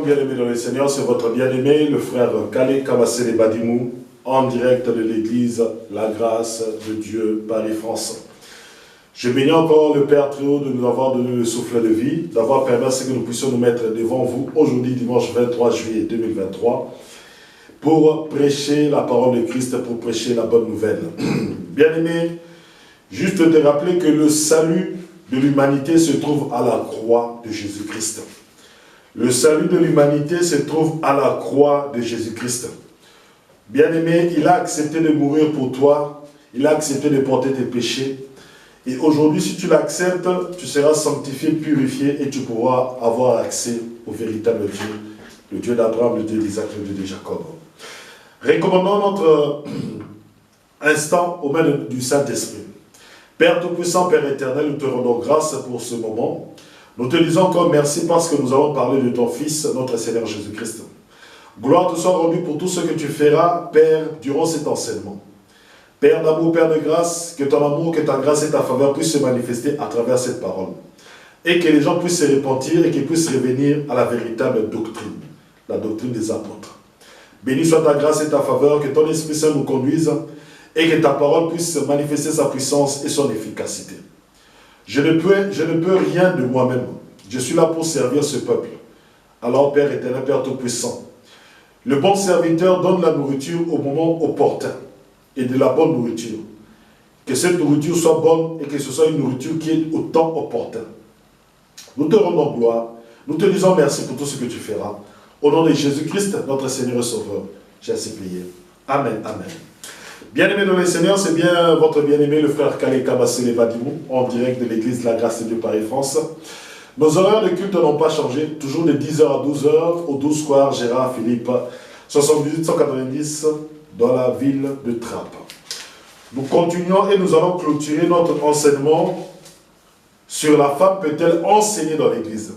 Shalom, bien-aimés dans le Seigneur, c'est votre bien-aimé, le frère Kale Kabassele Badimou, en direct de l'église La Grâce de Dieu, Paris-France. Je bénis encore le Père très haut de nous avoir donné le souffle de vie, d'avoir permis à ce que nous puissions nous mettre devant vous aujourd'hui, dimanche 23 juillet 2023, pour prêcher la parole de Christ, pour prêcher la bonne nouvelle. Bien-aimés, juste de rappeler que le salut de l'humanité se trouve à la croix de Jésus-Christ. Le salut de l'humanité se trouve à la croix de Jésus-Christ. Bien-aimé, il a accepté de mourir pour toi, il a accepté de porter tes péchés. Et aujourd'hui, si tu l'acceptes, tu seras sanctifié, purifié et tu pourras avoir accès au véritable Dieu, le Dieu d'Abraham, le Dieu d'Isaac, le Dieu de Jacob. Recommandons notre instant aux mains du Saint-Esprit. Père Tout-Puissant, Père Éternel, nous te rendons grâce pour ce moment. Nous te disons encore merci parce que nous avons parlé de ton Fils, notre Seigneur Jésus-Christ. Gloire te soit rendue pour tout ce que tu feras, Père, durant cet enseignement. Père d'amour, Père de grâce, que ton amour, que ta grâce et ta faveur puissent se manifester à travers cette parole. Et que les gens puissent se repentir et qu'ils puissent revenir à la véritable doctrine, la doctrine des apôtres. Béni soit ta grâce et ta faveur, que ton Esprit Saint nous conduise et que ta parole puisse manifester sa puissance et son efficacité. Je ne peux rien de moi-même. Je suis là pour servir ce peuple. Alors, Père éternel, Père Tout-Puissant, le bon serviteur donne la nourriture au moment opportun et de la bonne nourriture. Que cette nourriture soit bonne et que ce soit une nourriture qui est au temps opportun. Nous te rendons gloire. Nous te disons merci pour tout ce que tu feras. Au nom de Jésus-Christ, notre Seigneur et Sauveur, j'ai ainsi prié. Amen, amen. Bien-aimés dans le Seigneur, c'est bien votre bien-aimé, le frère Kale Kabassele Badimou, en direct de l'église de La Grâce de Dieu Paris-France. Nos horaires de culte n'ont pas changé, toujours de 10h à 12h, au 12 square Gérard Philippe, 7890, dans la ville de Trappes. Nous continuons et nous allons clôturer notre enseignement sur la femme peut-elle enseigner dans l'église.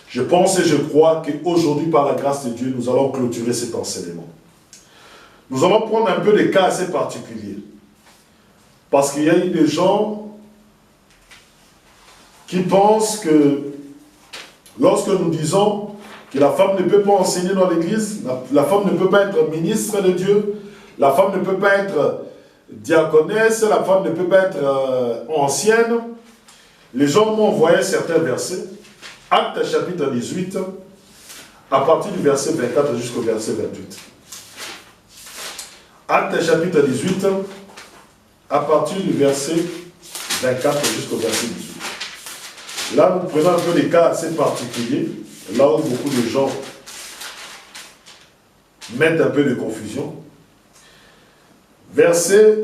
Je pense et je crois qu'aujourd'hui, par la grâce de Dieu, nous allons clôturer cet enseignement. Nous allons prendre un peu des cas assez particuliers. Parce qu'il y a eu des gens qui pensent que lorsque nous disons que la femme ne peut pas enseigner dans l'église, la femme ne peut pas être ministre de Dieu, la femme ne peut pas être diaconesse, la femme ne peut pas être ancienne, les gens m'ont envoyé certains versets. Actes chapitre 18, à partir du verset 24 jusqu'au verset 28. Actes chapitre 18, à partir du verset 24 jusqu'au verset 18. Là, nous prenons un peu des cas assez particuliers, là où beaucoup de gens mettent un peu de confusion. Verset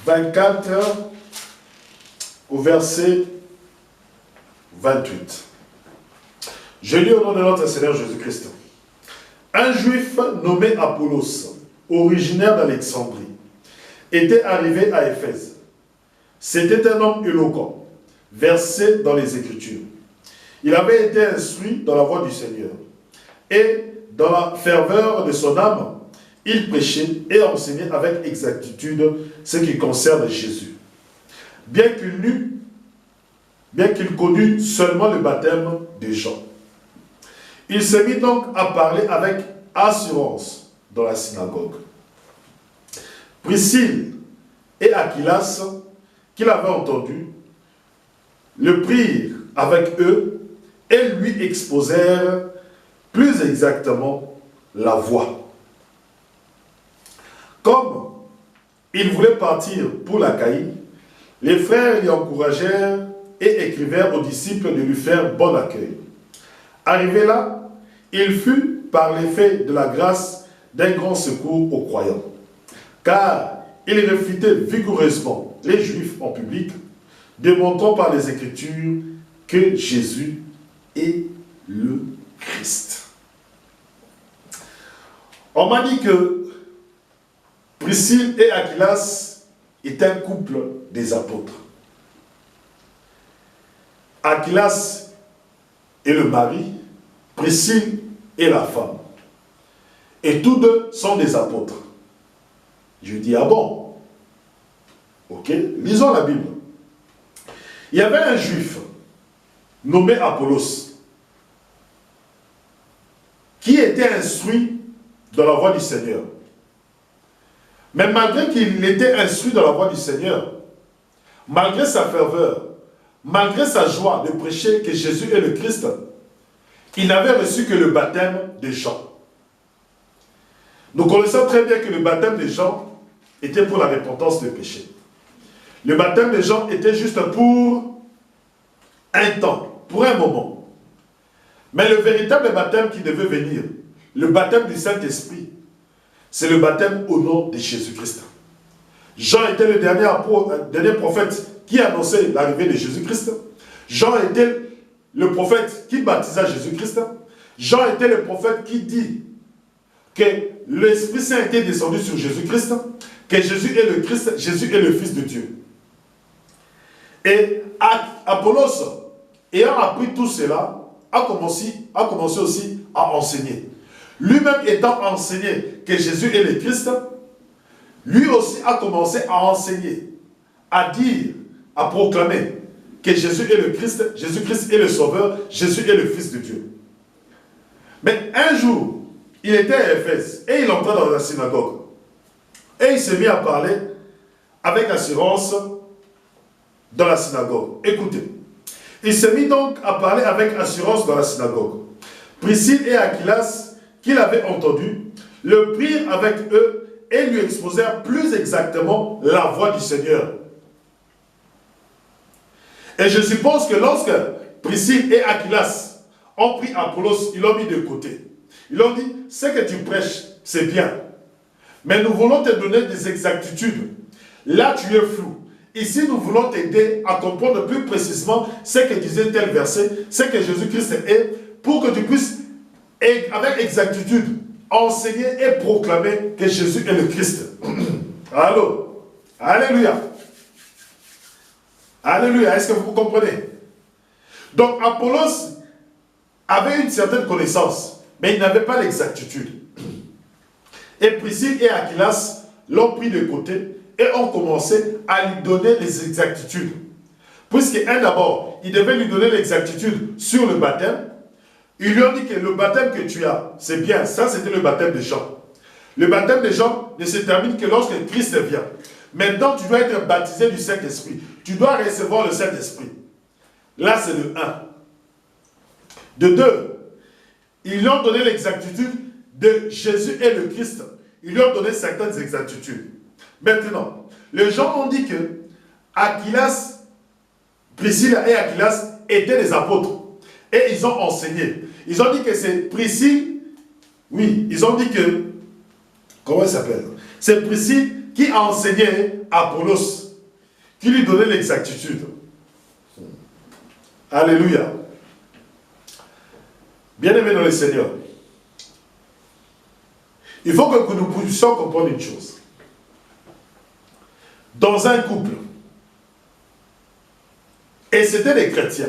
24 au verset 28. Je lis au nom de notre Seigneur Jésus-Christ. Un juif nommé Apollos, originaire d'Alexandrie, était arrivé à Éphèse. C'était un homme éloquent, versé dans les Écritures. Il avait été instruit dans la voie du Seigneur. Et dans la ferveur de son âme, il prêchait et enseignait avec exactitude ce qui concerne Jésus. Bien qu'il connût seulement le baptême de Jean. Il se mit donc à parler avec assurance dans la synagogue. Priscille et Aquilas, qu'il avait entendu, le prirent avec eux et lui exposèrent plus exactement la voie. Comme il voulait partir pour l'Achaïe, les frères l'y encouragèrent et écrivèrent aux disciples de lui faire bon accueil. Arrivé là, il fut, par l'effet de la grâce, d'un grand secours aux croyants. Car il réfutait vigoureusement les Juifs en public, démontrant par les Écritures que Jésus est le Christ. On m'a dit que Priscille et Aquilas étaient un couple des apôtres. Aquilas est le mari, Priscille est la femme. Et tous deux sont des apôtres. Je dis, ah bon? Ok, lisons la Bible. Il y avait un juif nommé Apollos. qui était instruit dans la voie du Seigneur. Mais malgré qu'il était instruit dans la voie du Seigneur, malgré sa ferveur, malgré sa joie de prêcher que Jésus est le Christ, il n'avait reçu que le baptême de Jean. Nous connaissons très bien que le baptême de Jean était pour la repentance des péchés. Le baptême de Jean était juste pour un temps, pour un moment. Mais le véritable baptême qui devait venir, le baptême du Saint-Esprit, c'est le baptême au nom de Jésus-Christ. Jean était le dernier prophète qui annonçait l'arrivée de Jésus-Christ. Jean était le prophète qui baptisa Jésus-Christ. Jean était le prophète qui dit que l'Esprit Saint était descendu sur Jésus-Christ, que Jésus est le Christ, Jésus est le Fils de Dieu. Et Apollos, ayant appris tout cela, a commencé aussi à enseigner. Lui-même étant enseigné que Jésus est le Christ, lui aussi a commencé à enseigner, à dire, à proclamer que Jésus est le Christ, Jésus-Christ est le Sauveur, Jésus est le Fils de Dieu. Mais un jour, il était à Éphèse et il entra dans la synagogue. Et il s'est mis à parler avec assurance dans la synagogue. Écoutez, il s'est mis donc à parler avec assurance dans la synagogue. Priscille et Aquilas, qu'il avait entendu, le prirent avec eux et lui exposèrent plus exactement la voie du Seigneur. Et je suppose que lorsque Priscille et Aquilas ont pris Apollos, ils l'ont mis de côté. Ils ont dit, ce que tu prêches, c'est bien. Mais nous voulons te donner des exactitudes. Là, tu es flou. Ici, nous voulons t'aider à comprendre plus précisément ce que disait tel verset, ce que Jésus-Christ est, pour que tu puisses, avec exactitude, enseigner et proclamer que Jésus est le Christ. Allô? Alléluia. Alléluia. Est-ce que vous comprenez? Donc, Apollos avait une certaine connaissance, mais il n'avait pas l'exactitude. Et Priscille et Aquilas l'ont pris de côté et ont commencé à lui donner les exactitudes. Puisqu'un d'abord, il devait lui donner l'exactitude sur le baptême. Ils lui ont dit que le baptême que tu as, c'est bien. Ça, c'était le baptême de Jean. Le baptême de Jean ne se termine que lorsque Christ vient. Maintenant, tu dois être baptisé du Saint-Esprit. Tu dois recevoir le Saint-Esprit. Là, c'est le 1. De 2, ils lui ont donné l'exactitude de Jésus est le Christ. Ils lui ont donné certaines exactitudes. Maintenant, les gens ont dit que Aquilas, Priscille et Aquilas étaient des apôtres. Et ils ont enseigné. Ils ont dit que c'est Priscille, oui, ils ont dit que, comment il s'appelle? C'est Priscille qui a enseigné Apollos, qui lui donnait l'exactitude. Alléluia. Bien-aimés dans le Seigneur, il faut que nous puissions comprendre une chose. Dans un couple, et c'était des chrétiens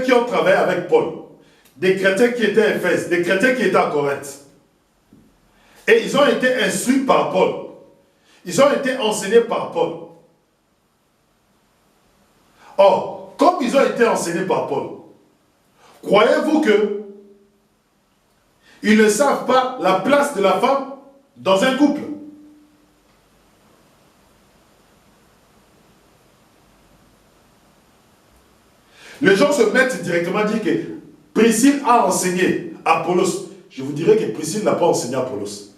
qui ont travaillé avec Paul, des chrétiens qui étaient à Éphèse, des chrétiens qui étaient à Corinthe. Et ils ont été instruits par Paul. Ils ont été enseignés par Paul. Or, comme ils ont été enseignés par Paul, croyez-vous que ils ne savent pas la place de la femme dans un couple? Les gens se mettent directement à dire que Priscille a enseigné Apollos. Je vous dirais que Priscille n'a pas enseigné Apollos.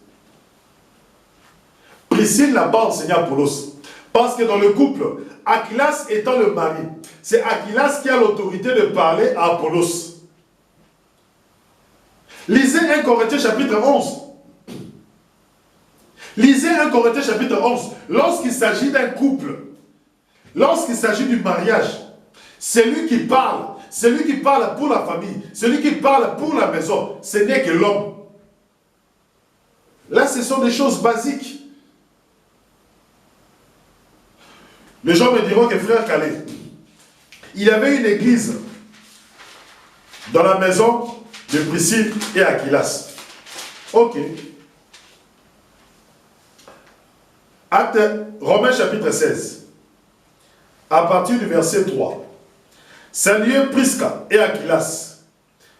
Priscille n'a pas enseigné Apollos. Parce que dans le couple, Aquilas étant le mari, c'est Aquilas qui a l'autorité de parler à Apollos. Lisez 1 Corinthiens chapitre 11. Lisez 1 Corinthiens chapitre 11. Lorsqu'il s'agit d'un couple, lorsqu'il s'agit du mariage, c'est lui qui parle. C'est lui qui parle pour la famille. C'est lui qui parle pour la maison. Ce n'est que l'homme. Là, ce sont des choses basiques. Les gens me diront que frère Calais, il y avait une église dans la maison de Priscille et Aquilas. Ok. Acte, Romains chapitre 16. À partir du verset 3. Saluez Prisca et Aquilas,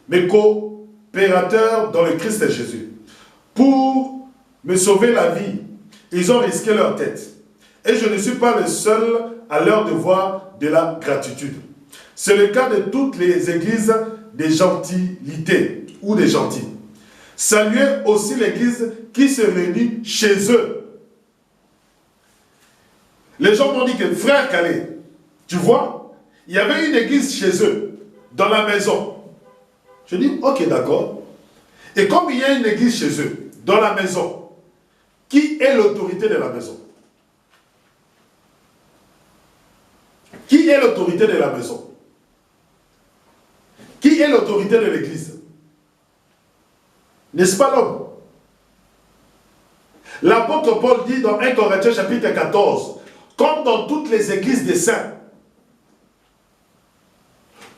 mes co-pélagiens pécateur dans le Christ Jésus. Pour me sauver la vie, ils ont risqué leur tête. Et je ne suis pas le seul à leur devoir de la gratitude. C'est le cas de toutes les églises des gentilités ou des gentils. Saluez aussi l'église qui se réunit chez eux. Les gens m'ont dit que frère Calais, tu vois, il y avait une église chez eux, dans la maison. Je dis, ok, d'accord. Et comme il y a une église chez eux, dans la maison, qui est l'autorité de la maison? Qui est l'autorité de la maison? Qui est l'autorité de l'église? N'est-ce pas l'homme? L'apôtre Paul dit dans 1 Corinthiens chapitre 14, comme dans toutes les églises des saints,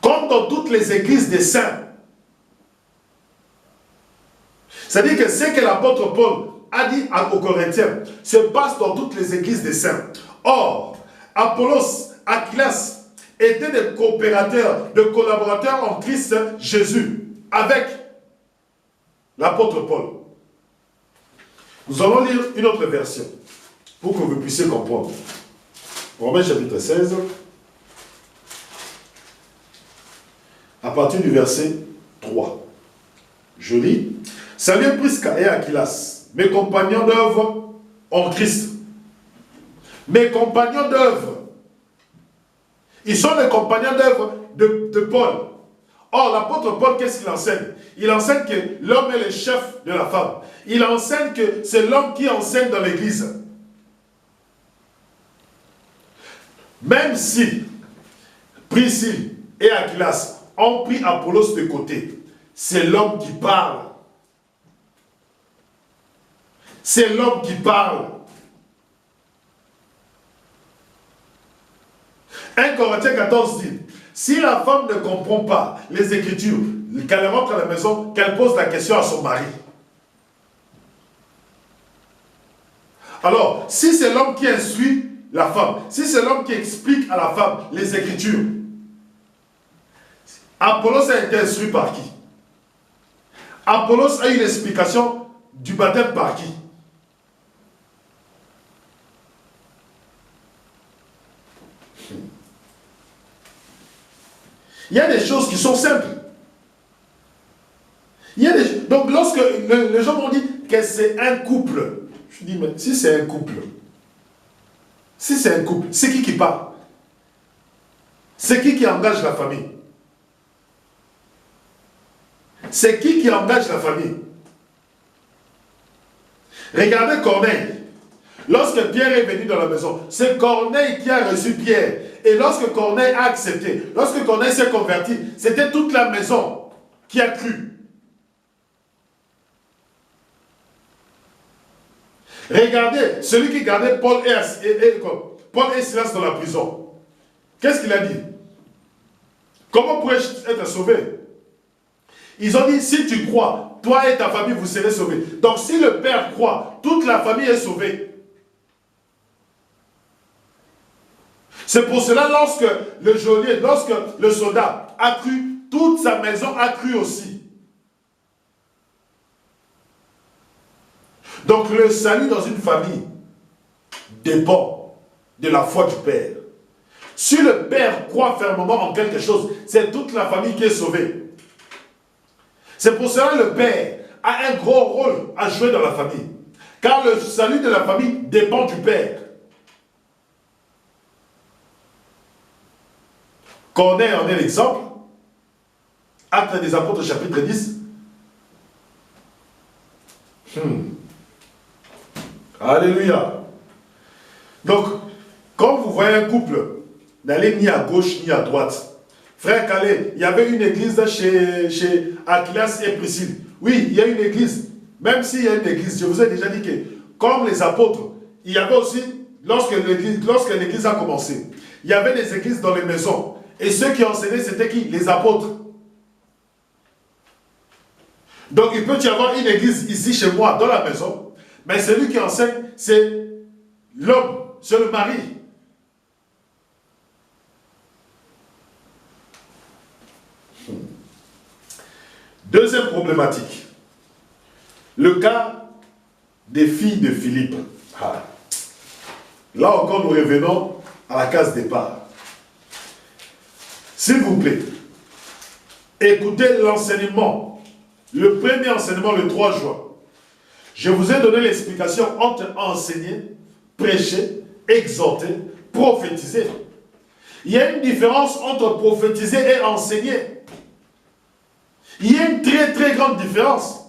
comme dans toutes les églises des saints, c'est-à-dire que ce que l'apôtre Paul a dit aux Corinthiens se passe dans toutes les églises des saints. Or, Apollos, Aquilas étaient des coopérateurs, des collaborateurs en Christ Jésus avec l'apôtre Paul. Nous allons lire une autre version pour que vous puissiez comprendre. Romains chapitre 16, à partir du verset 3. Je lis. Salut Prisca et Aquilas, mes compagnons d'œuvre en Christ. Mes compagnons d'œuvre. Ils sont les compagnons d'œuvre de Paul. Or, l'apôtre Paul, qu'est-ce qu'il enseigne? Il enseigne que l'homme est le chef de la femme. Il enseigne que c'est l'homme qui enseigne dans l'église. Même si Priscille et Aquilas ont pris Apollos de côté, c'est l'homme qui parle. C'est l'homme qui parle. 1 Corinthiens 14 dit, si la femme ne comprend pas les Écritures, qu'elle rentre à la maison, qu'elle pose la question à son mari. Alors, si c'est l'homme qui instruit la femme, si c'est l'homme qui explique à la femme les Écritures, Apollos a été instruit par qui? Apollos a eu l'explication du baptême par qui? Il y a des choses qui sont simples. Donc lorsque les gens m'ont dit que c'est un couple, je dis, mais si c'est un couple, c'est qui parle? C'est qui engage la famille? C'est qui engage la famille? Regardez Corneille. Lorsque Pierre est venu dans la maison, c'est Corneille qui a reçu Pierre. Et lorsque Corneille a accepté, lorsque Corneille s'est converti, c'était toute la maison qui a cru. Regardez, celui qui gardait Paul et Silas dans la prison. Qu'est-ce qu'il a dit? Comment pourrais-je être sauvé? Ils ont dit, si tu crois, toi et ta famille, vous serez sauvés. Donc si le Père croit, toute la famille est sauvée. C'est pour cela, lorsque le geôlier, lorsque le soldat a cru, toute sa maison a cru aussi. Donc le salut dans une famille dépend de la foi du Père. Si le Père croit fermement en quelque chose, c'est toute la famille qui est sauvée. C'est pour cela que le Père a un gros rôle à jouer dans la famille. Car le salut de la famille dépend du Père. Corneille en est l'exemple. Actes des Apôtres, chapitre 10. Alléluia. Donc, quand vous voyez un couple, n'allez ni à gauche ni à droite. Frère Calais, il y avait une église chez Aquilas et Priscille. Oui, il y a une église. Même s'il y a une église, je vous ai déjà dit que, comme les apôtres, il y avait aussi, lorsque l'église a commencé, il y avait des églises dans les maisons. Et ceux qui enseignaient, c'était qui? Les apôtres. Donc il peut y avoir une église ici chez moi, dans la maison, mais celui qui enseigne, c'est l'homme, c'est le mari. Deuxième problématique. Le cas des filles de Philippe. Ah. Là encore, nous revenons à la case départ. S'il vous plaît, écoutez l'enseignement. Le premier enseignement, le 3 juin. Je vous ai donné l'explication entre enseigner, prêcher, exhorter, prophétiser. Il y a une différence entre prophétiser et enseigner. Il y a une très très grande différence.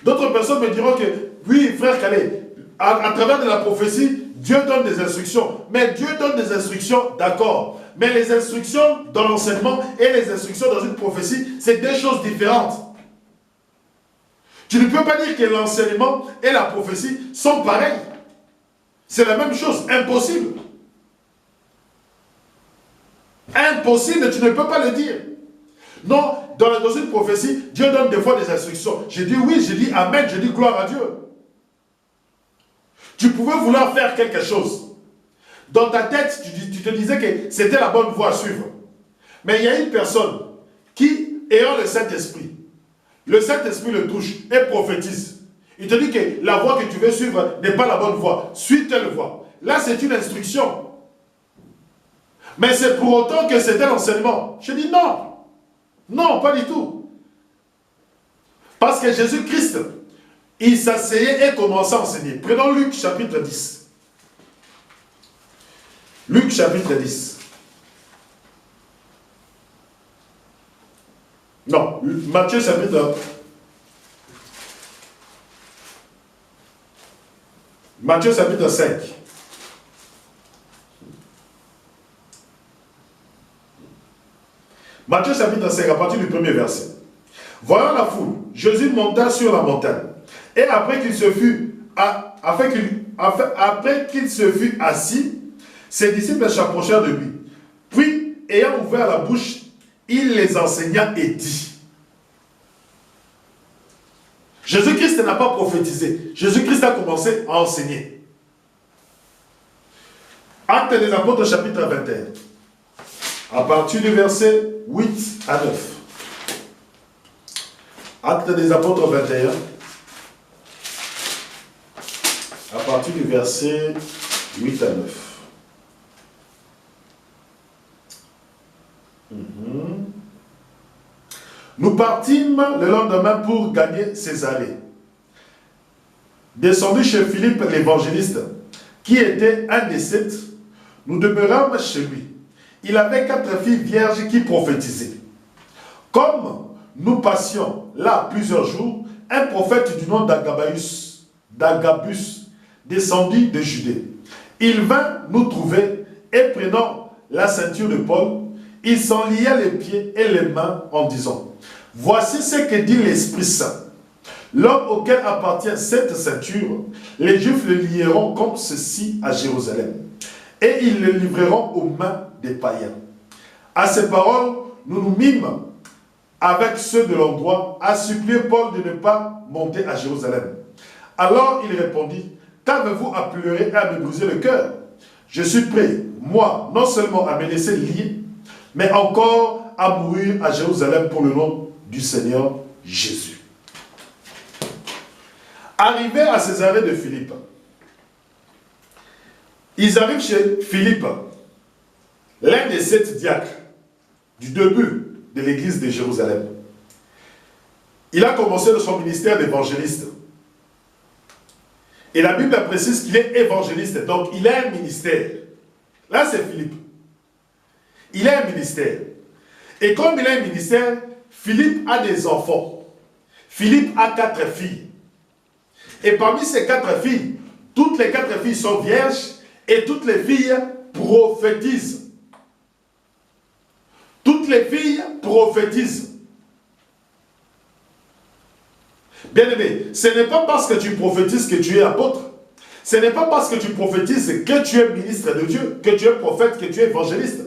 D'autres personnes me diront que, oui, frère Calais, à travers de la prophétie, Dieu donne des instructions. Mais Dieu donne des instructions, d'accord. Mais les instructions dans l'enseignement et les instructions dans une prophétie, c'est deux choses différentes. Tu ne peux pas dire que l'enseignement et la prophétie sont pareils. C'est la même chose, impossible. Impossible, tu ne peux pas le dire. Non, dans une prophétie, Dieu donne des fois des instructions. J'ai dit oui, j'ai dit amen, j'ai dit gloire à Dieu. Tu pouvais vouloir faire quelque chose. Dans ta tête, tu te disais que c'était la bonne voie à suivre. Mais il y a une personne qui, ayant le Saint-Esprit le touche et prophétise. Il te dit que la voie que tu veux suivre n'est pas la bonne voie. Suis telle voie. Là, c'est une instruction. Mais c'est pour autant que c'était l'enseignement. Je dis non. Non, pas du tout. Parce que Jésus-Christ, il s'asseyait et commençait à enseigner. Prenons Luc chapitre 10. Luc chapitre 10. Non, Matthieu chapitre 5. Matthieu chapitre 5, à partir du premier verset. Voyant la foule, Jésus monta sur la montagne. Et après qu'il se fut assis, ses disciples s'approchèrent de lui. Puis, ayant ouvert la bouche, il les enseigna et dit. Jésus-Christ n'a pas prophétisé. Jésus-Christ a commencé à enseigner. Actes des Apôtres chapitre 21. À partir du verset 8 à 9. Actes des Apôtres 21. À partir du verset 8 à 9. Nous partîmes le lendemain pour gagner Césarée. Descendus chez Philippe l'évangéliste, qui était un des 7, nous demeurâmes chez lui. Il avait 4 filles vierges qui prophétisaient. Comme nous passions là plusieurs jours, un prophète du nom d'Agabus descendit de Judée. Il vint nous trouver et prenant la ceinture de Paul, il s'en lia les pieds et les mains en disant, « Voici ce que dit l'Esprit Saint. L'homme auquel appartient cette ceinture, les Juifs le lieront comme ceci à Jérusalem, et ils le livreront aux mains des païens. » À ces paroles, nous nous mîmes avec ceux de l'endroit à supplier Paul de ne pas monter à Jérusalem. Alors il répondit, « Qu'avez-vous à pleurer et à me briser le cœur? Je suis prêt, moi, non seulement à me laisser lier, mais encore à mourir à Jérusalem pour le nom du Seigneur Jésus. » Arrivés à Césarée de Philippe, ils arrivent chez Philippe, l'un des 7 diacres du début de l'église de Jérusalem. Il a commencé son ministère d'évangéliste. Et la Bible précise qu'il est évangéliste, donc il a un ministère. Là, c'est Philippe. Il a un ministère. Et comme il a un ministère, Philippe a des enfants. Philippe a 4 filles. Et parmi ces 4 filles, toutes les 4 filles sont vierges et toutes les filles prophétisent. Toutes les filles prophétisent. Bien-aimé, ce n'est pas parce que tu prophétises que tu es apôtre. Ce n'est pas parce que tu prophétises que tu es ministre de Dieu, que tu es prophète, que tu es évangéliste.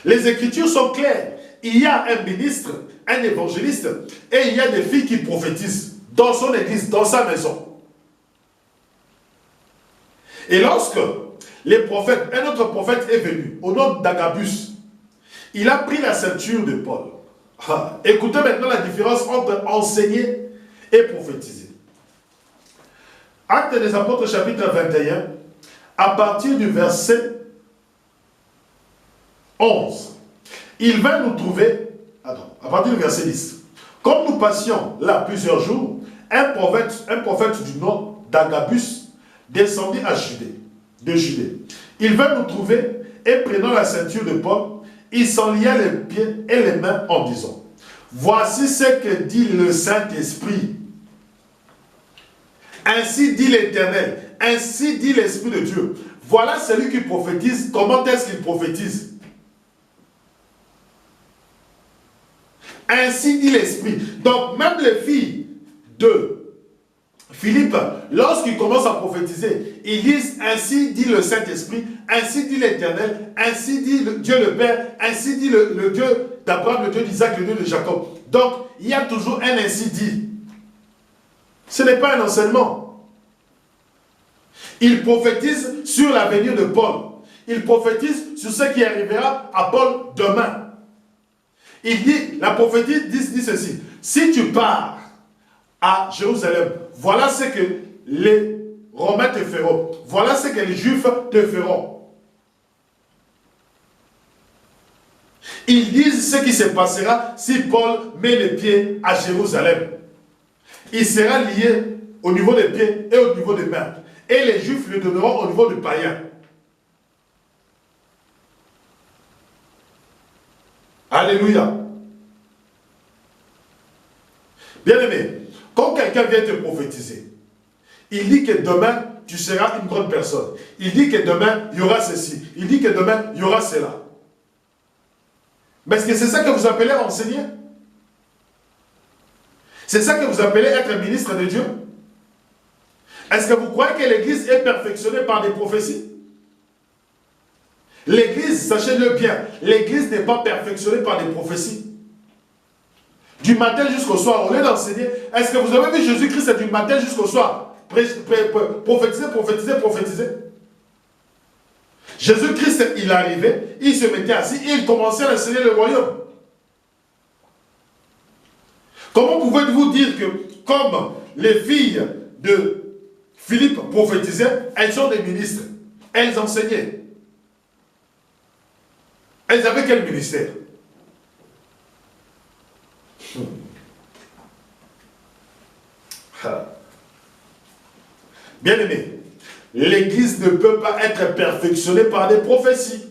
Les Écritures sont claires. Il y a un ministre, un évangéliste, et il y a des filles qui prophétisent dans son église, dans sa maison. Et lorsque les prophètes, un autre prophète est venu, au nom d'Agabus, il a pris la ceinture de Paul. Écoutez maintenant la différence entre enseigner et prophétiser. Actes des Apôtres chapitre 21, à partir du verset 11. Il va nous trouver, à partir du verset 10. Comme nous passions là plusieurs jours, un prophète du nom d'Agabus descendit de Judée. Il va nous trouver et prenant la ceinture de Paul, il s'en lia les pieds et les mains en disant, voici ce que dit le Saint-Esprit. Ainsi dit l'Éternel, ainsi dit l'Esprit de Dieu. Voilà celui qui prophétise. Comment est-ce qu'il prophétise? Ainsi dit l'Esprit. Donc même les filles de Philippe, lorsqu'ils commencent à prophétiser, ils disent ainsi dit le Saint-Esprit, ainsi dit l'Éternel, ainsi dit Dieu le Père, ainsi dit le Dieu d'Abraham, le Dieu d'Isaac, le Dieu de Jacob. Donc il y a toujours un ainsi dit. Ce n'est pas un enseignement. Il prophétise sur l'avenir de Paul. Il prophétise sur ce qui arrivera à Paul demain. Il dit, la prophétie dit ceci. Si tu pars à Jérusalem, voilà ce que les Romains te feront. Voilà ce que les Juifs te feront. Ils disent ce qui se passera si Paul met les pieds à Jérusalem. Il sera lié au niveau des pieds et au niveau des mains. Et les Juifs le donneront au niveau du païen. Alléluia. Bien-aimé, quand quelqu'un vient te prophétiser, il dit que demain, tu seras une grande personne. Il dit que demain, il y aura ceci. Il dit que demain, il y aura cela. Mais est-ce que c'est ça que vous appelez enseigner? C'est ça que vous appelez être ministre de Dieu? Est-ce que vous croyez que l'Église est perfectionnée par des prophéties? L'Église, sachez-le bien, l'Église n'est pas perfectionnée par des prophéties. Du matin jusqu'au soir, au lieu d'enseigner, est-ce que vous avez vu Jésus-Christ du matin jusqu'au soir prophétiser, prophétiser, prophétiser? Jésus-Christ, il arrivait, il se mettait assis et il commençait à enseigner le royaume. Comment pouvez-vous dire que, comme les filles de Philippe prophétisaient, elles sont des ministres, elles enseignaient? Elles avaient quel ministère? Bien-aimé, l'Église ne peut pas être perfectionnée par des prophéties.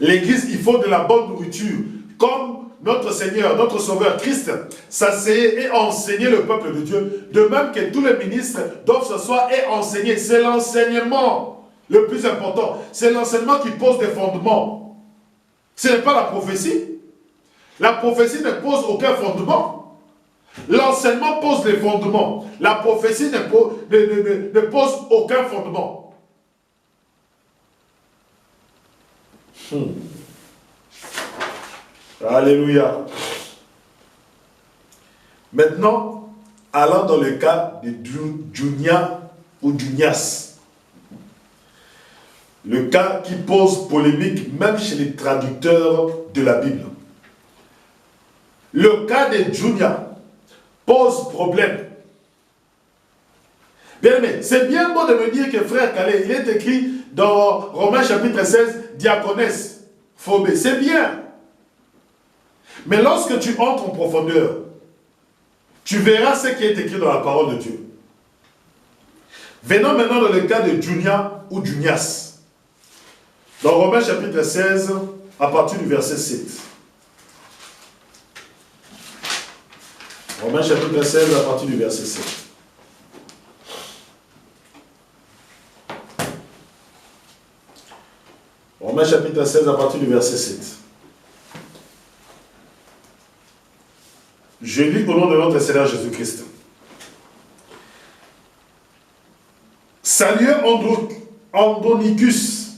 L'Église, il faut de la bonne nourriture. Comme notre Seigneur, notre Sauveur Christ, s'asseyait et enseignait le peuple de Dieu. De même que tous les ministres doivent s'asseoir et enseigner. C'est l'enseignement le plus important. C'est l'enseignement qui pose des fondements. Ce n'est pas la prophétie. La prophétie ne pose aucun fondement. L'enseignement pose les fondements. La prophétie ne pose aucun fondement. Alléluia. Maintenant, allons dans le cas de Junia ou Junias. Le cas qui pose polémique même chez les traducteurs de la Bible. Le cas de Junia pose problème. Bien aimé, c'est bien beau de me dire que frère Calais, il est écrit dans Romains chapitre 16, diaconesse, phobée. C'est bien. Mais lorsque tu entres en profondeur, tu verras ce qui est écrit dans la parole de Dieu. Venons maintenant dans le cas de Junia ou Junias. Dans Romains chapitre 16, à partir du verset 7. Romains chapitre 16, à partir du verset 7. Romains chapitre 16, à partir du verset 7. Je lis au nom de notre Seigneur Jésus-Christ. Saluez Andronicus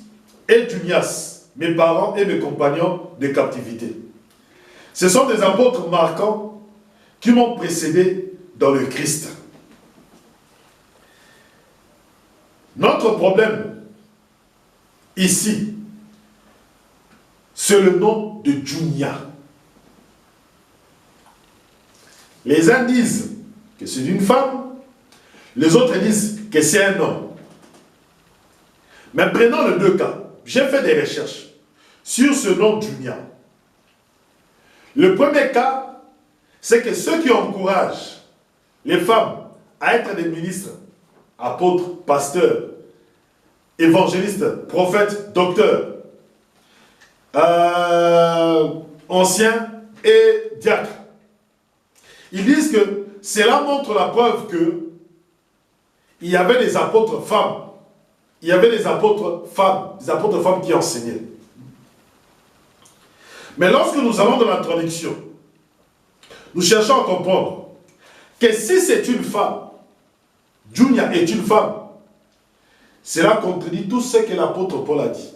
et Junias, mes parents et mes compagnons de captivité. Ce sont des apôtres marquants qui m'ont précédé dans le Christ. Notre problème ici, c'est le nom de Junia. Les uns disent que c'est une femme, les autres disent que c'est un homme. Mais prenons les deux cas. J'ai fait des recherches sur ce nom Junia. Le premier cas, c'est que ceux qui encouragent les femmes à être des ministres, apôtres, pasteurs, évangélistes, prophètes, docteurs, anciens et diacres, ils disent que cela montre la preuve que il y avait des apôtres femmes. Il y avait des apôtres femmes qui enseignaient. Mais lorsque nous allons dans la traduction, nous cherchons à comprendre que si c'est une femme, Junia est une femme, cela contredit tout ce que l'apôtre Paul a dit.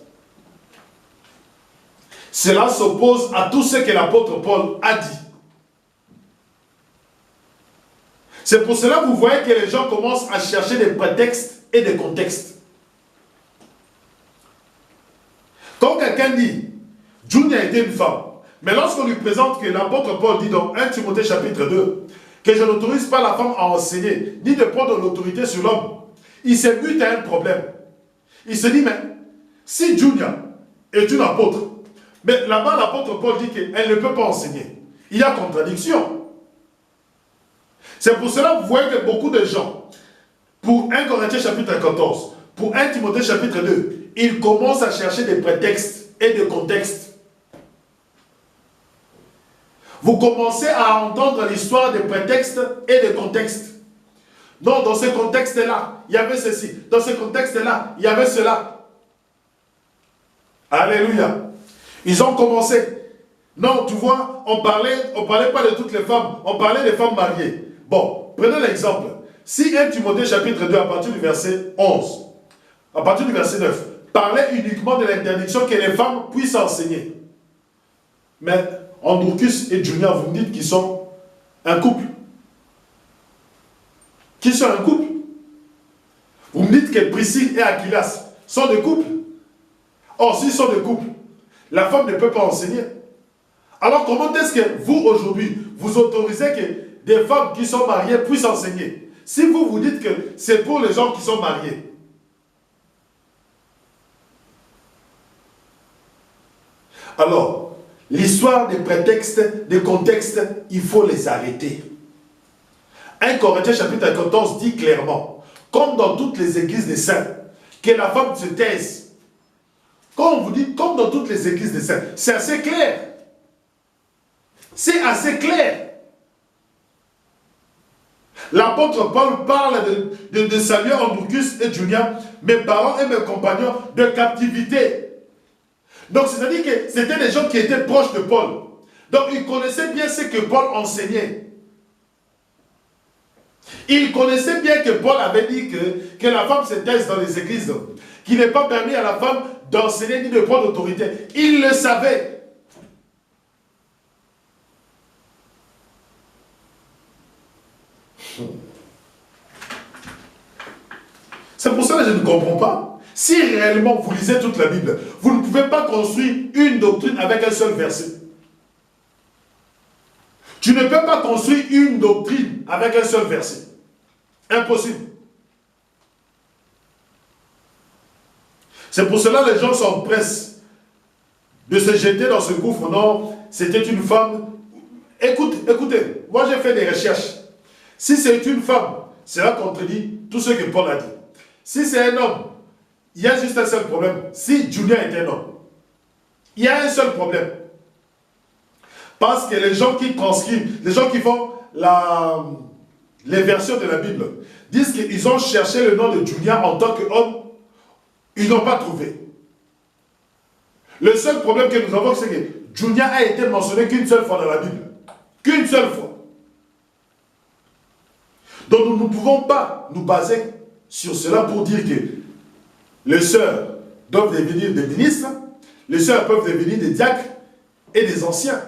Cela s'oppose à tout ce que l'apôtre Paul a dit. C'est pour cela que vous voyez que les gens commencent à chercher des prétextes et des contextes. Quand quelqu'un dit Junia était une femme, mais lorsqu'on lui présente que l'apôtre Paul dit dans 1 Timothée chapitre 2 que je n'autorise pas la femme à enseigner, ni de prendre l'autorité sur l'homme, il se bute à un problème. Il se dit, mais si Junia est une apôtre, mais là-bas l'apôtre Paul dit qu'elle ne peut pas enseigner. Il y a contradiction. C'est pour cela que vous voyez que beaucoup de gens, pour 1 Corinthiens chapitre 14, pour 1 Timothée chapitre 2, ils commencent à chercher des prétextes et des contextes. Vous commencez à entendre l'histoire des prétextes et des contextes. Non, dans ce contexte-là, il y avait ceci. Dans ce contexte-là, il y avait cela. Alléluia. Ils ont commencé. Non, tu vois, on parlait pas de toutes les femmes, on parlait des femmes mariées. Bon, prenez l'exemple. Si 1 Timothée chapitre 2, à partir du verset 11, à partir du verset 9, parlait uniquement de l'interdiction que les femmes puissent enseigner. Mais Andronicus et Junia, vous me dites qu'ils sont un couple. Qu'ils sont un couple. Vous me dites que Priscille et Aquilas sont des couples. Or, s'ils sont des couples, la femme ne peut pas enseigner. Alors, comment est-ce que vous, aujourd'hui, vous autorisez que des femmes qui sont mariées puissent enseigner? Si vous vous dites que c'est pour les gens qui sont mariés. Alors, l'histoire des prétextes, des contextes, il faut les arrêter. 1 Corinthiens chapitre 14 dit clairement, comme dans toutes les églises des saints, que la femme se taise. Quand on vous dit, comme dans toutes les églises des saints, c'est assez clair. C'est assez clair. L'apôtre Paul parle de saluer Andronicus et Junia, mes parents et mes compagnons de captivité. Donc, c'est-à-dire que c'était des gens qui étaient proches de Paul. Donc, ils connaissaient bien ce que Paul enseignait. Ils connaissaient bien que Paul avait dit que la femme se taise dans les églises, qu'il n'est pas permis à la femme d'enseigner ni de prendre autorité. Ils le savaient. C'est pour ça que je ne comprends pas. Si réellement vous lisez toute la Bible, vous ne pouvez pas construire une doctrine avec un seul verset. Tu ne peux pas construire une doctrine avec un seul verset. Impossible. C'est pour cela que les gens s'empressent de se jeter dans ce gouffre. Non, c'était une femme. Écoutez, moi j'ai fait des recherches. Si c'est une femme, cela contredit tout ce que Paul a dit. Si c'est un homme, il y a juste un seul problème. Si Junia est un homme, il y a un seul problème. Parce que les gens qui transcrivent, les gens qui font les versions de la Bible, disent qu'ils ont cherché le nom de Junia en tant qu'homme, ils n'ont pas trouvé. Le seul problème que nous avons, c'est que Junia a été mentionné qu'une seule fois dans la Bible. Qu'une seule fois. Donc nous ne pouvons pas nous baser sur cela pour dire que les sœurs doivent devenir des ministres, les sœurs peuvent devenir des diacres et des anciens.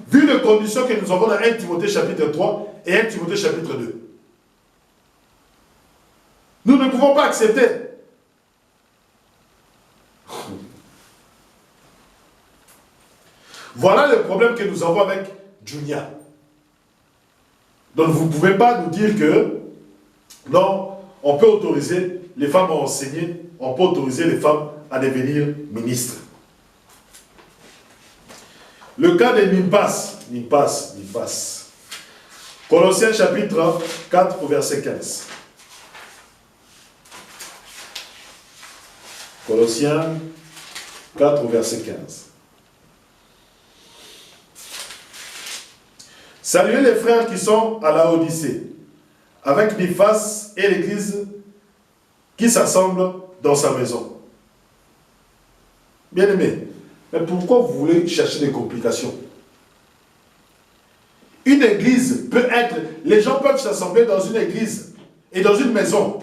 Vu les conditions que nous avons dans 1 Timothée chapitre 3 et 1 Timothée chapitre 2. Nous ne pouvons pas accepter. Voilà le problème que nous avons avec Junia. Donc vous ne pouvez pas nous dire que non, on peut autoriser les femmes à enseigner, on peut autoriser les femmes à devenir ministres. Le cas de Nimpas. Colossiens chapitre 4 au verset 15. Colossiens 4 au verset 15. Saluez les frères qui sont à la Odyssée, avec Nymphas et l'église qui s'assemble dans sa maison. Bien-aimés, mais pourquoi vous voulez chercher des complications? Une église peut être... Les gens peuvent s'assembler dans une église et dans une maison.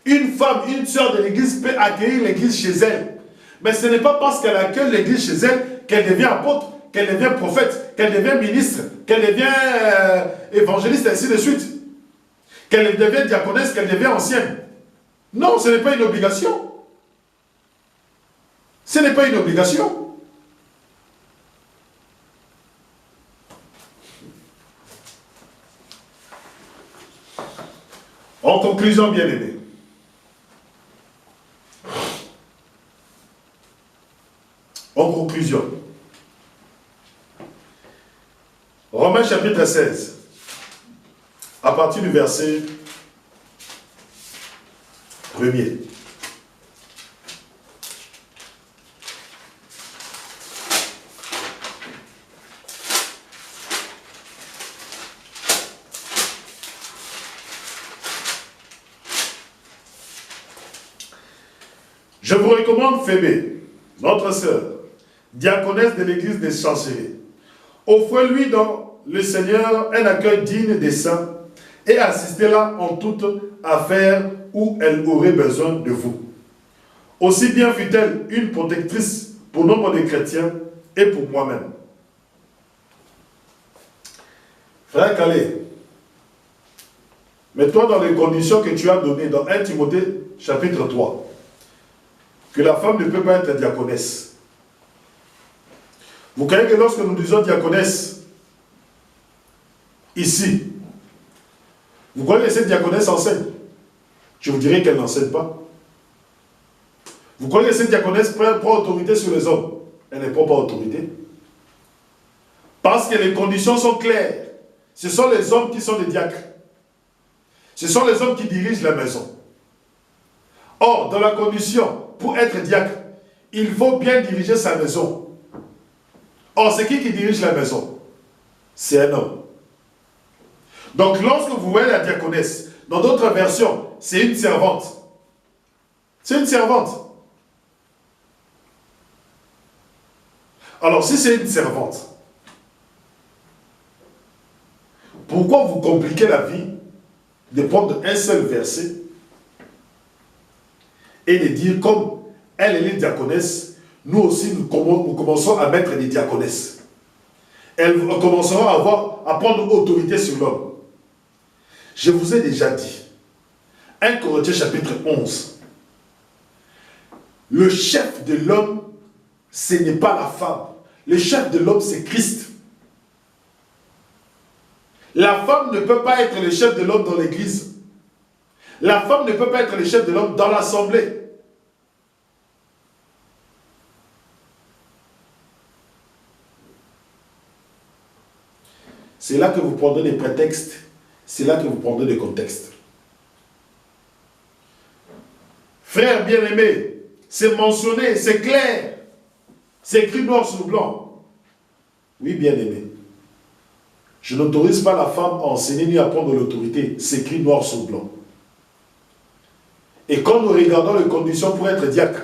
Une femme, une sœur de l'église peut accueillir l'église chez elle. Mais ce n'est pas parce qu'elle accueille l'église chez elle qu'elle devient apôtre, qu'elle devient prophète, qu'elle devient ministre, qu'elle devient évangéliste, ainsi de suite. Qu'elle devient diaconesse, qu'elle devient ancienne. Non, ce n'est pas une obligation. Ce n'est pas une obligation. En conclusion, bien-aimés, Romains chapitre 16, à partir du verset 1er. Je vous recommande Phébé, notre sœur, diaconesse de l'église des Chancelleries. Offrez-lui dans le Seigneur un accueil digne des saints et assistez-la en toute affaire où elle aurait besoin de vous. Aussi bien fut-elle une protectrice pour nombre de chrétiens et pour moi-même. Frère Calais, mets-toi dans les conditions que tu as données dans 1 Timothée chapitre 3. Que la femme ne peut pas être diaconesse. Vous croyez que lorsque nous disons diaconesse, ici, vous croyez que cette diaconesse enseigne? Je vous dirais qu'elle n'enseigne pas. Vous croyez que cette diaconesse prend autorité sur les hommes? Elle ne prend pas autorité. Parce que les conditions sont claires. Ce sont les hommes qui sont des diacres. Ce sont les hommes qui dirigent la maison. Or, dans la condition, pour être diacre, il faut bien diriger sa maison. Or, c'est qui dirige la maison? C'est un homme. Donc, lorsque vous voyez la diaconesse, dans d'autres versions, c'est une servante. C'est une servante. Alors, si c'est une servante, pourquoi vous compliquez la vie de prendre un seul verset et de dire comme elle est diaconesse, nous aussi nous commençons à mettre des diaconesses. Elles commenceront à prendre autorité sur l'homme. Je vous ai déjà dit, 1 Corinthiens chapitre 11, le chef de l'homme, ce n'est pas la femme. Le chef de l'homme, c'est Christ. La femme ne peut pas être le chef de l'homme dans l'église. La femme ne peut pas être le chef de l'homme dans l'assemblée. C'est là que vous prendrez des prétextes, c'est là que vous prendrez des contextes. Frères bien-aimés, c'est mentionné, c'est clair, c'est écrit noir sur blanc. Oui, bien-aimés, je n'autorise pas la femme à enseigner ni à prendre l'autorité, c'est écrit noir sur blanc. Et quand nous regardons les conditions pour être diacre,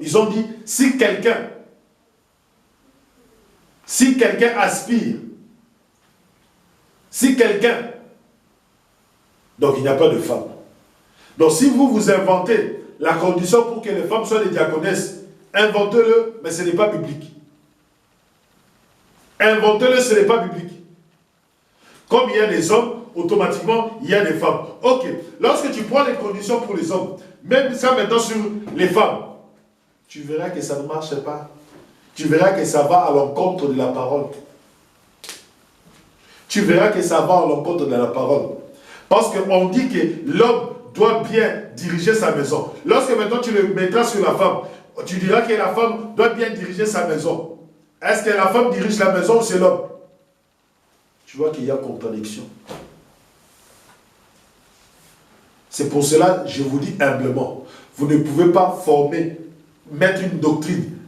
ils ont dit, si quelqu'un aspire, si quelqu'un, donc il n'y a pas de femme. Donc si vous inventez la condition pour que les femmes soient des diaconesses, inventez-le, mais ce n'est pas biblique. Inventez-le, ce n'est pas biblique. Comme il y a des hommes, automatiquement, il y a des femmes. Ok, lorsque tu prends les conditions pour les hommes, même ça maintenant sur les femmes, tu verras que ça ne marche pas. Tu verras que ça va à l'encontre de la parole. tu verras que ça va à l'encontre de la parole. Parce qu'on dit que l'homme doit bien diriger sa maison. Lorsque maintenant tu le mettras sur la femme, tu diras que la femme doit bien diriger sa maison. Est-ce que la femme dirige la maison ou c'est l'homme? Tu vois qu'il y a contradiction. C'est pour cela, je vous dis humblement, vous ne pouvez pas former, mettre une doctrine,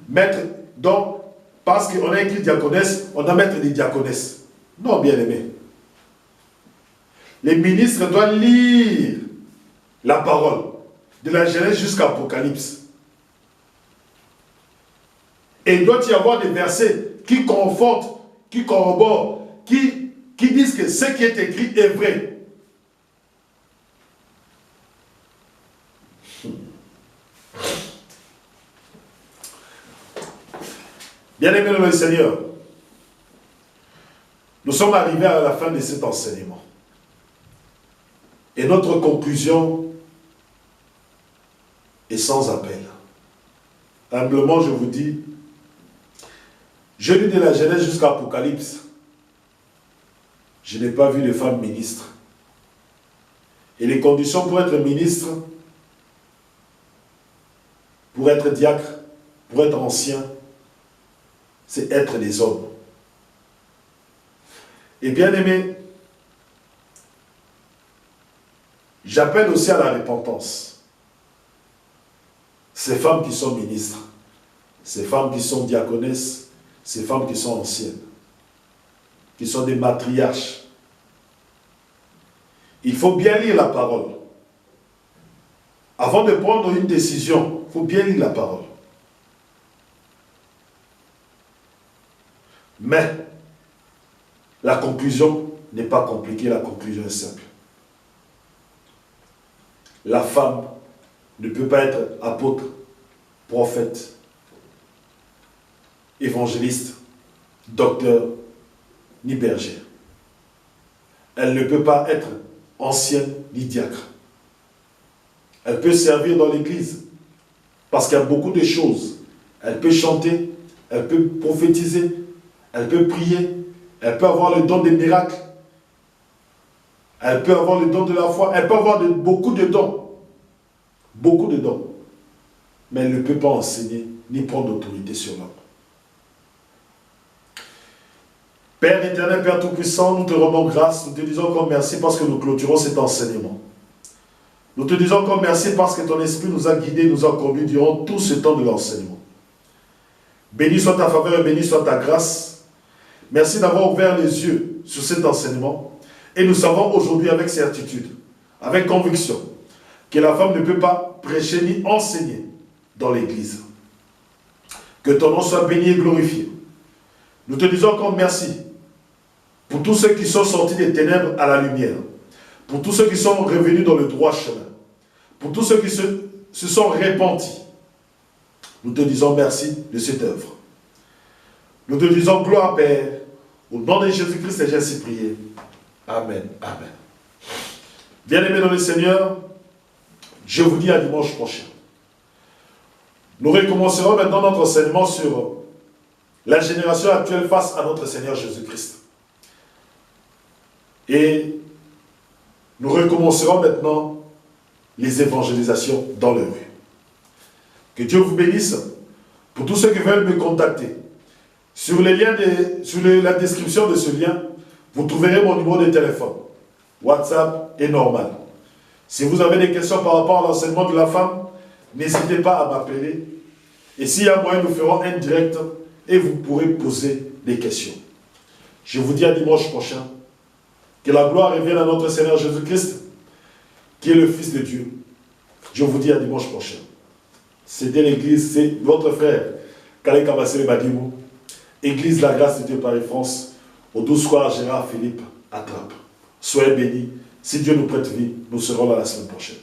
donc, parce qu'on a écrit diaconesse, on doit mettre des diaconesses. Non, bien aimé. Les ministres doivent lire la parole, de la Genèse jusqu'à l'Apocalypse. Et il doit y avoir des versets qui confortent, qui corroborent, qui disent que ce qui est écrit est vrai. Bien-aimés dans le Seigneur, nous sommes arrivés à la fin de cet enseignement. Et notre conclusion est sans appel. Humblement, je vous dis, je lis de la Genèse jusqu'à l'Apocalypse. Je n'ai pas vu de femme ministre. Et les conditions pour être ministre, pour être diacre, pour être ancien, c'est être des hommes. Et bien aimé, j'appelle aussi à la repentance. Ces femmes qui sont ministres, ces femmes qui sont diaconesses, ces femmes qui sont anciennes, qui sont des matriarches. Il faut bien lire la parole. Avant de prendre une décision, il faut bien lire la parole. Mais la conclusion n'est pas compliquée, la conclusion est simple. La femme ne peut pas être apôtre, prophète, évangéliste, docteur, ni berger. Elle ne peut pas être ancienne ni diacre. Elle peut servir dans l'église parce qu'il y a beaucoup de choses. Elle peut chanter, elle peut prophétiser, elle peut prier, elle peut avoir le don des miracles, elle peut avoir le don de la foi, elle peut avoir beaucoup de dons. Beaucoup de dons. Mais elle ne peut pas enseigner ni prendre autorité sur l'homme. Père éternel, Père Tout-Puissant, nous te rendons grâce, nous te disons encore merci parce que nous clôturons cet enseignement. Nous te disons encore merci parce que ton esprit nous a guidés, nous a conduits durant tout ce temps de l'enseignement. Béni soit ta faveur et béni soit ta grâce. Merci d'avoir ouvert les yeux sur cet enseignement. Et nous savons aujourd'hui avec certitude, avec conviction, que la femme ne peut pas prêcher ni enseigner dans l'église. Que ton nom soit béni et glorifié. Nous te disons encore merci pour tous ceux qui sont sortis des ténèbres à la lumière, pour tous ceux qui sont revenus dans le droit chemin, pour tous ceux qui se sont repentis. Nous te disons merci de cette œuvre. Nous te disons gloire, Père. Au nom de Jésus-Christ, j'ai ainsi prié. Amen. Amen. Bien-aimés dans le Seigneur, je vous dis à dimanche prochain. Nous recommencerons maintenant notre enseignement sur la génération actuelle face à notre Seigneur Jésus-Christ. Et nous recommencerons maintenant les évangélisations dans les rues. Que Dieu vous bénisse. Pour tous ceux qui veulent me contacter, sur les liens sur la description de ce lien, vous trouverez mon numéro de téléphone. WhatsApp est normal. Si vous avez des questions par rapport à l'enseignement de la femme, n'hésitez pas à m'appeler. Et s'il y a moyen, nous ferons un direct et vous pourrez poser des questions. Je vous dis à dimanche prochain. Que la gloire revienne à notre Seigneur Jésus-Christ, qui est le Fils de Dieu. Je vous dis à dimanche prochain. C'était l'église, c'est votre frère, Kale Kabassele Badimou, Église La Grâce de Dieu Paris-France, au 12 square Gérard Philippe, à Trappes. Soyez bénis. Si Dieu nous prête vie, nous serons là la semaine prochaine.